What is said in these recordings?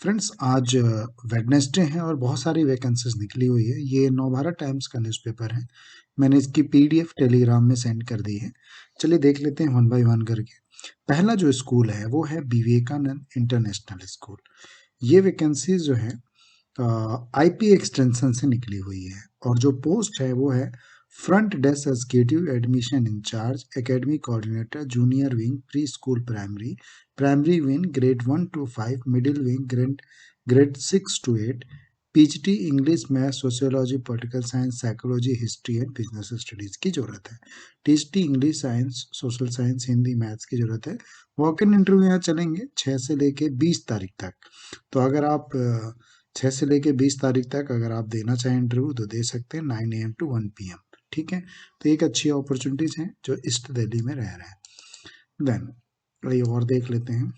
Friends आज Wednesday है और बहुत सारी वैकेंसीज निकली हुई है। ये नवभारत टाइम्स का न्यूज़पेपर है। मैंने इसकी पीडीएफ टेलीग्राम में सेंड कर दी है। चलिए देख लेते हैं वन बाय वन करके। पहला जो स्कूल है वो है विवेकानंद इंटरनेशनल स्कूल। ये वैकेंसी जो है आईपी एक्सटेंशन से निकली हुई है और जो पोस्ट है वो है front desk executive admission incharge academy coordinator junior wing pre school primary primary wing grade 1 to 5 middle wing grade 6 to 8 PhD English math sociology political science psychology history and business studies की जरूरत है। TGT English science social science Hindi maths की जरूरत है। Walk in interview यहाँ चलेंगे 6 से लेके 20 तारीख तक। तो अगर आप 6 से लेके 20 तारीख तक अगर आप देना चाहें इंटरव्यू तो दे सकते हैं 9 AM to 1 PM। ठीक है, तो एक अच्छी अपॉर्चुनिटीज है जो ईस्ट दिल्ली में रह रहे हैं। देन ये और देख लेते हैं।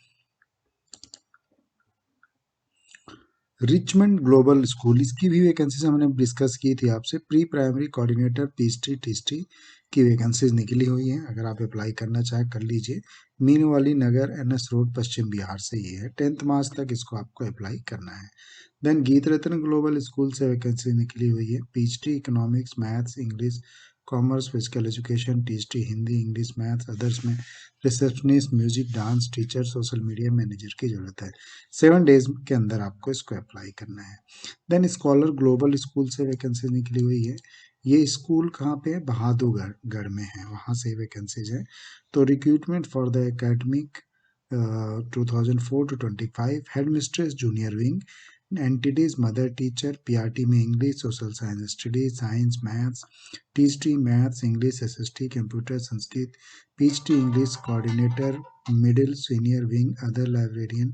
रिचमंड ग्लोबल स्कूल, इसकी भी वैकेंसीज हमने डिस्कस की थी आपसे। Pre primary coordinator PhD THD की वैकेंसीज निकली हुई हैं। अगर आप अप्लाई करना चाहें कर लीजिए। मीनवाली नगर एनएस रोड पश्चिम बिहार से ये है। 10th मार्च तक इसको आपको अप्लाई करना है। Then Geet Ratna global school से वैकेंसी निकली हुई है। PhD economics maths English commerce physical education TGT Hindi English maths others में receptionist music dance teacher social media manager की जरूरत है। 7 days के अंदर आपको इसको अप्लाई करना है। देन स्कॉलर ग्लोबल स्कूल से वैकेंसी निकली हुई है। ये स्कूल कहाँ पे है? बहादुरगढ़ गढ़ में है, वहाँ से वैकेंसीज है। तो recruitment for the academic 2004 to 25 head mistress junior wing entities mother teacher PRT में English social science study science maths TGT maths English SST computer Sanskrit PhD English coordinator middle senior wing other librarian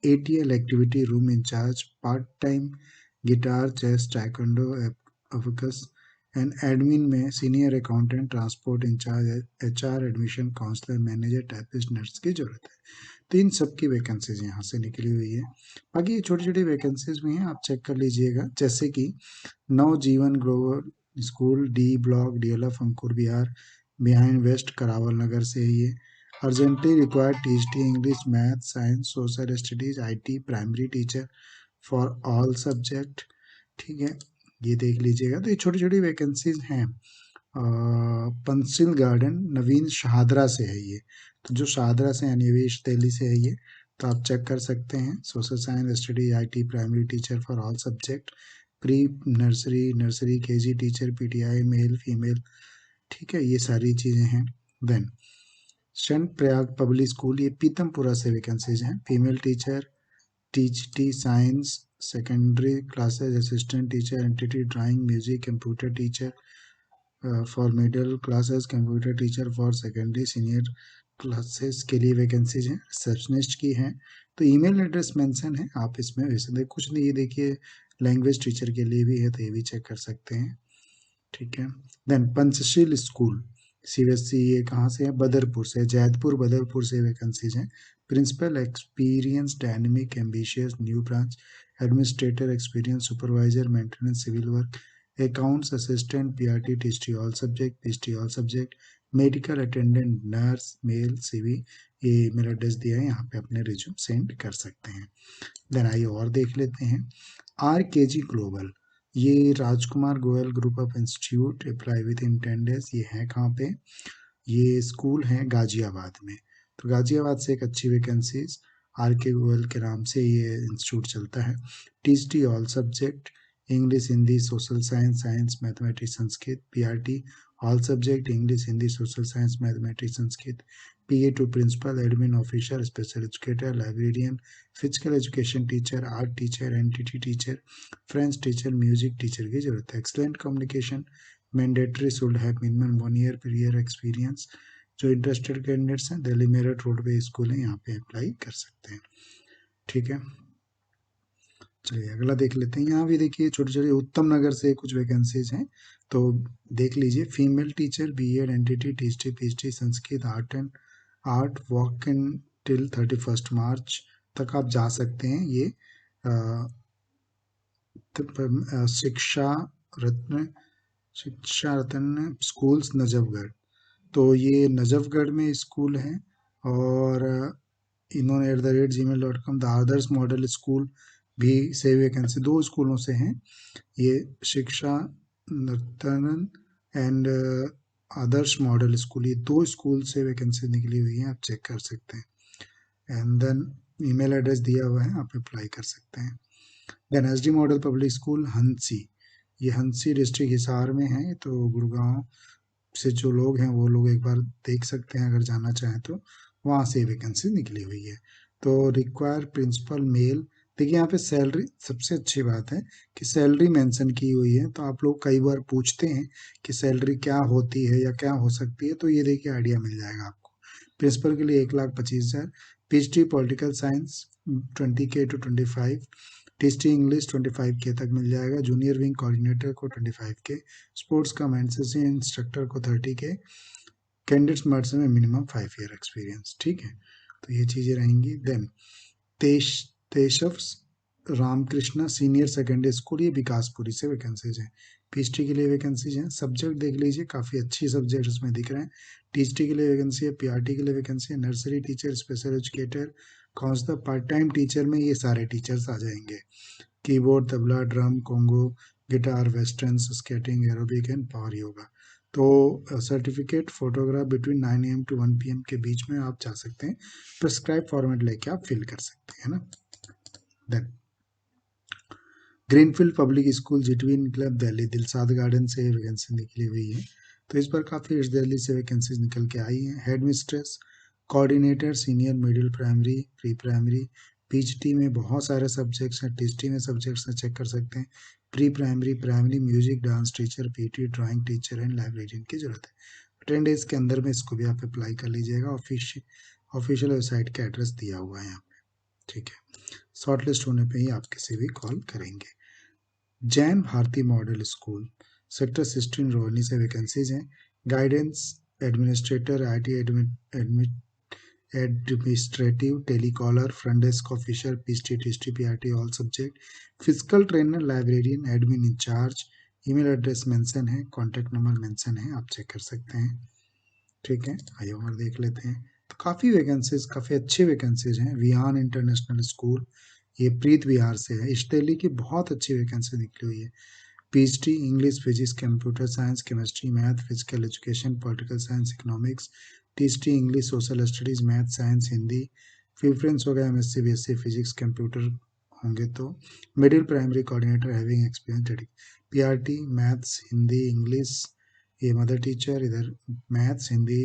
ATL activity room incharge part time guitar chess taekwondo abacus and admin में senior accountant transport incharge HR admission counsellor manager typist nurse की जरूरत है। तो इन सब की vacancies यहाँ से निकली हुई है। बाकी ये छोटी छोटी वैकेंसीज भी हैं, आप चेक कर लीजिएगा। जैसे कि Navjivan global school D block DLF Ankur Vihar behind west Karawal Nagar से है ये। Urgently required TGT English math science social studies IT primary teacher for all subject. ठीक है, ये देख लीजिएगा। तो ये छोटी छोटी वैकेंसीज हैं। पंसिल गार्डन नवीन शाहदरा से है ये। तो जो शाहदरा से यानी वेस्ट दिल्ली से है ये, तो आप चेक कर सकते हैं। Social science study IT primary teacher for all subject pre nursery nursery KG teacher PTI male female. ठीक है, ये सारी चीज़ें हैं। देन संत प्रयाग पब्लिक स्कूल, ये पीतमपुरा से वैकेंसीज हैं। Female teacher TGT science secondary classes assistant teacher NTT drawing music computer teacher for middle classes computer teacher for secondary senior classes के लिए वैकेंसीज हैं। रिसेप्शनिस्ट की हैं। तो ईमेल एड्रेस मेंशन है, आप इसमें वैसे देख कुछ नहीं, ये देखिए लैंग्वेज टीचर के लिए भी है, तो ये भी चेक कर सकते हैं। ठीक है। देन पंचशील स्कूल सीबीएसई, ये कहाँ से है? बदरपुर से, जैदपुर बदरपुर से वैकेंसीज हैं। Principal experience dynamic ambitious new branch administrator experience supervisor maintenance civil work accounts assistant PRT TGT all subject PGT all subject medical attendant nurse male CV. ये मेरा एड्रेस दिया है, यहाँ पे अपने रिज्यूम सेंड कर सकते हैं। देन आइए और देख लेते हैं। आरकेजी ग्लोबल, ये Rajkumar Goyal group of institute apply with in 10 days। ये है कहाँ पे? ये स्कूल है गाजियाबाद में। तो गाजियाबाद से एक अच्छी वैकेंसीज आर के गोयल के नाम से ये इंस्टीट्यूट चलता है। TGT all subject English Hindi social science science mathematics Sanskrit PRT all subject English Hindi social science mathematics Sanskrit PA to principal admin officer special educator librarian physical education teacher art teacher NTT teacher French teacher music teacher की जरूरत है। Excellent communication mandatory should have minimum 1 year previous experience. जो interested candidates हैं Delhi Meerut road पे school है, यहाँ पे apply कर सकते हैं। ठीक है, चलिए अगला देख लेते हैं। यहाँ भी देखिए छोटे छोटे उत्तम नगर से कुछ वैकेंसीज हैं, तो देख लीजिए। Female teacher BEd NTT TGT PhD Sanskrit art and art walk in till 31 March तक आप जा सकते हैं। ये शिक्षा रत्न शिक्षा रत्न स्कूल्स नजफगढ़, तो ये नजफगढ़ में स्कूल है। और इन्होंने @gmail.com। The Adarsh model school भी से वैकेंसी 2 स्कूलों से हैं, ये शिक्षा नर्तन एंड आदर्श मॉडल स्कूल, ये 2 स्कूल से वैकेंसी निकली हुई है, आप चेक कर सकते हैं। एंड देन ईमेल एड्रेस दिया हुआ है, आप अप्लाई कर सकते हैं। Then SD model public school Hansi, ये हंसी डिस्ट्रिक्ट हिसार में है, तो गुड़गांव से जो लोग हैं वो लोग एक बार देख सकते हैं अगर जाना चाहें तो, वहाँ से वैकेंसी निकली हुई है। तो रिक्वायर प्रिंसिपल मेल, देखिए यहाँ पे सैलरी, सबसे अच्छी बात है कि सैलरी मेंशन की हुई है, तो आप लोग कई बार पूछते हैं कि सैलरी क्या होती है या क्या हो सकती है, तो ये देखिए आइडिया मिल जाएगा आपको। प्रिंसिपल के लिए 1,25,000, PhD political science 20K to 25, THD English 25K तक मिल जाएगा, जूनियर विंग कोऑर्डिनेटर को 25K, स्पोर्ट्स का एनसीसी इंस्ट्रक्टर को 30K, कैंडिडेट्स मर्स में मिनिमम 5 ईयर एक्सपीरियंस, ठीक है। तो ये चीज़ें रहेंगी। देन तेशव रामकृष्णा सीनियर सेकेंडरी स्कूल, ये विकासपुरी से वैकेंसीज हैं, पीएचडी के लिए वैकेंसीज हैं। सब्जेक्ट देख लीजिए, काफ़ी अच्छी सब्जेक्ट इसमें दिख रहे हैं। टीएचडी के लिए वैकेंसी है, पीआरटी के लिए वैकेंसी है, nursery teacher, special educator, counsellor, part time teacher में ये सारे टीचर्स आ जाएंगे। Keyboard, tabla, drum, conga, guitar, western, skating, aerobic and power yoga. तो certificate photograph between 9 AM to 1 PM के बीच में आप जा सकते हैं, प्रिस्क्राइब फॉर्मेट लेके आप फिल कर सकते हैं ना। देन ग्रीनफील्ड पब्लिक स्कूल जिटवीन क्लब दिल्ली, दिलसाद गार्डन से वैकेंसी निकली हुई है, तो इस पर काफ़ी दिल्ली से वैकेंसीज निकल के आई हैं। Head mistress, coordinator, senior middle primary, pre primary, PhD में बहुत सारे सब्जेक्ट्स हैं, टीएचडी में सब्जेक्ट्स हैं, चेक कर सकते हैं। Pre primary, primary music, dance teacher, PT, drawing teacher and librarian की जरूरत है। 10 डेज के अंदर में इसको भी आप अप्लाई कर लीजिएगा, ऑफिशियल वेबसाइट का एड्रेस दिया हुआ है यहाँ पे, ठीक है। शॉर्ट लिस्ट होने पे ही आप किसी भी कॉल करेंगे। Jain Bharati model school sector 16 Rohini से वैकेंसीज हैं। Guidance administrator, IT administrative, telecaller, front desk officer, PhD, TGT, PRT all subject, physical trainer, librarian, admin incharge. Email address mention है, कॉन्टैक्ट नंबर मेंशन है, आप चेक कर सकते हैं, ठीक है। आइए और देख लेते हैं। तो काफ़ी वैकेंसीज, काफ़ी अच्छी वैकेंसीज हैं। विहान इंटरनेशनल स्कूल, ये प्रीत विहार से है, ईस्ट दिल्ली की बहुत अच्छी वैकेंसी निकली हुई है। PGT English, physics, computer science, chemistry, math, physical education, political science, economics, TGT English, social studies, math, science, Hindi, preference होगा एमएससी बीएससी फिजिक्स कंप्यूटर होंगे तो। Middle primary coordinator having experience, PRT maths, Hindi, English, ये mother teacher, इधर maths, Hindi,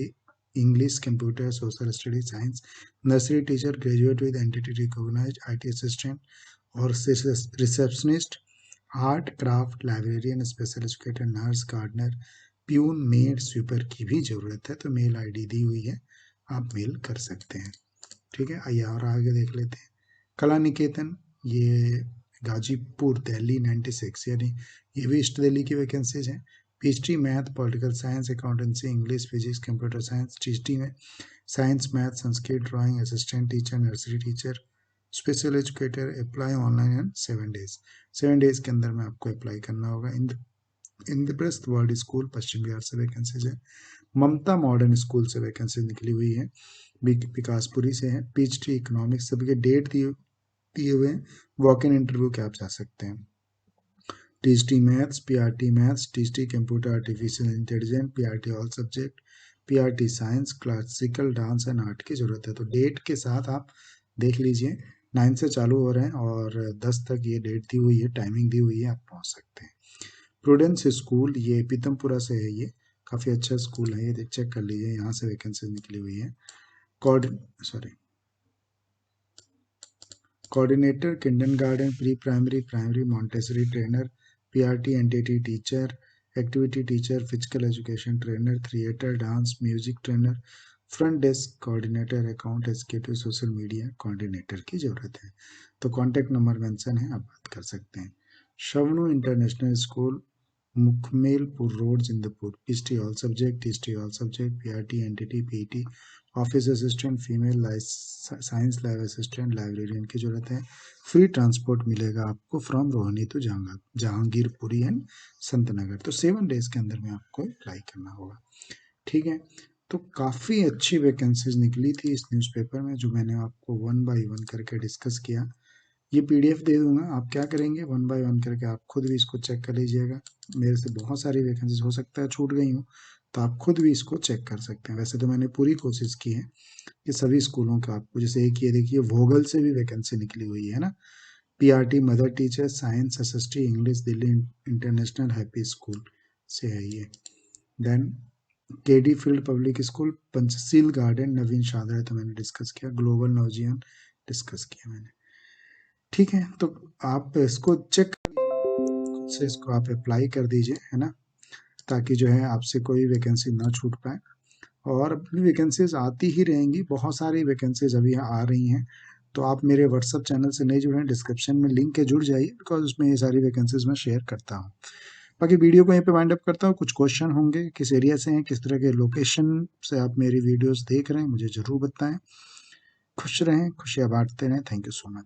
English, computer, social study, science. Nursery teacher, graduate with NTT recognised, IT assistant और receptionist, art craft, librarian, special educator, nurse, gardener, peon, made, sweeper की भी ज़रूरत है, तो mail ID दी हुई है, आप मेल कर सकते हैं, ठीक है। आइए और आगे देख लेते हैं। कला निकेतन, ये गाजीपुर दिल्ली 96, यानी ये भी ईस्ट दिल्ली की वैकेंसीज हैं। PGT math, political science, accountancy, English, physics, computer science, TGT में science, math, Sanskrit, drawing, assistant teacher, nursery teacher, special educator. Apply online in 7 days, 7 days के अंदर में आपको अप्लाई करना होगा। इंद्रप्रस्थ वर्ल्ड स्कूल पश्चिम बिहार से वैकेंसीज है। ममता मॉडर्न स्कूल से वैकेंसी निकली हुई है, विकासपुरी से है। पीएचडी इकोनॉमिक्स, सभी के डेट दिए हुए हैं, वॉक इन इंटरव्यू के आप जा सकते हैं। THD maths, PRT maths, THD computer artificial intelligence, PRT all subject, PRT science, classical dance and art की जरूरत है। तो डेट के साथ आप देख लीजिए, 9 से चालू हो रहे हैं और 10 तक ये डेट दी हुई है, टाइमिंग दी हुई है, आप पहुंच सकते हैं। प्रूडेंस स्कूल, ये पीतमपुरा से है, ये काफ़ी अच्छा स्कूल है, ये चेक कर लीजिए, यहाँ से वैकेंसी निकली हुई है। Coordinator kindergarten, pre primary, primary, Montessori trainer, PRT NTT teacher, activity teacher, physical education trainer, theatre, dance, music trainer, front desk coordinator, account executive, social media coordinator की जरूरत है। तो कॉन्टैक्ट नंबर मेंशन है, आप बात कर सकते हैं। शवनु international school, Mukhmelpur road, Jindpur, PGT all subject, TGT all subject, PRT NTT, PT, office assistant, female science lab assistant, librarian की जरूरत है। फ्री ट्रांसपोर्ट मिलेगा आपको from Rohini to Jahangirpuri and Santnagar, तो 7 डेज के अंदर में आपको अप्लाई करना होगा, ठीक है। तो काफ़ी अच्छी वैकेंसीज निकली थी इस न्यूज़पेपर में, जो मैंने आपको वन बाय वन करके डिस्कस किया। ये पीडीएफ दे दूंगा, आप क्या करेंगे वन बाय वन करके आप खुद भी इसको चेक कर लीजिएगा। मेरे से बहुत सारी वैकेंसीज हो सकता है छूट गई हूँ, तो आप खुद भी इसको चेक कर सकते हैं। वैसे तो मैंने पूरी कोशिश की है कि सभी स्कूलों का आपको, जैसे एक ये देखिए वोगल से भी वैकेंसी निकली हुई है ना, PRT mother teacher science SST English Delhi international happy school से है ये। Then KD field public school Panchsheel garden Naveen Shahdara, तो मैंने डिस्कस किया। ग्लोबल नवजीवन डिस्कस किया मैंने। ठीक है, तो आप इसको चेक खुद से, इसको आप अप्लाई कर दीजिए, है ना, ताकि जो है आपसे कोई वैकेंसी ना छूट पाए। और अपनी वैकेंसीज आती ही रहेंगी, बहुत सारी वैकेंसीज अभी आ रही हैं। तो आप मेरे व्हाट्सअप चैनल से नहीं जुड़े हैं, डिस्क्रिप्शन में लिंक है, जुड़ जाइए, बिकॉज उसमें ये सारी वैकेंसीज मैं शेयर करता हूँ। बाकी वीडियो को यहीं पे वाइंड अप करता हूँ। कुछ क्वेश्चन होंगे, किस एरिया से हैं, किस तरह के लोकेशन से आप मेरी वीडियोस देख रहे हैं, मुझे ज़रूर बताएं। खुश रहें, खुशियाँ बांटते रहें। Thank you so much.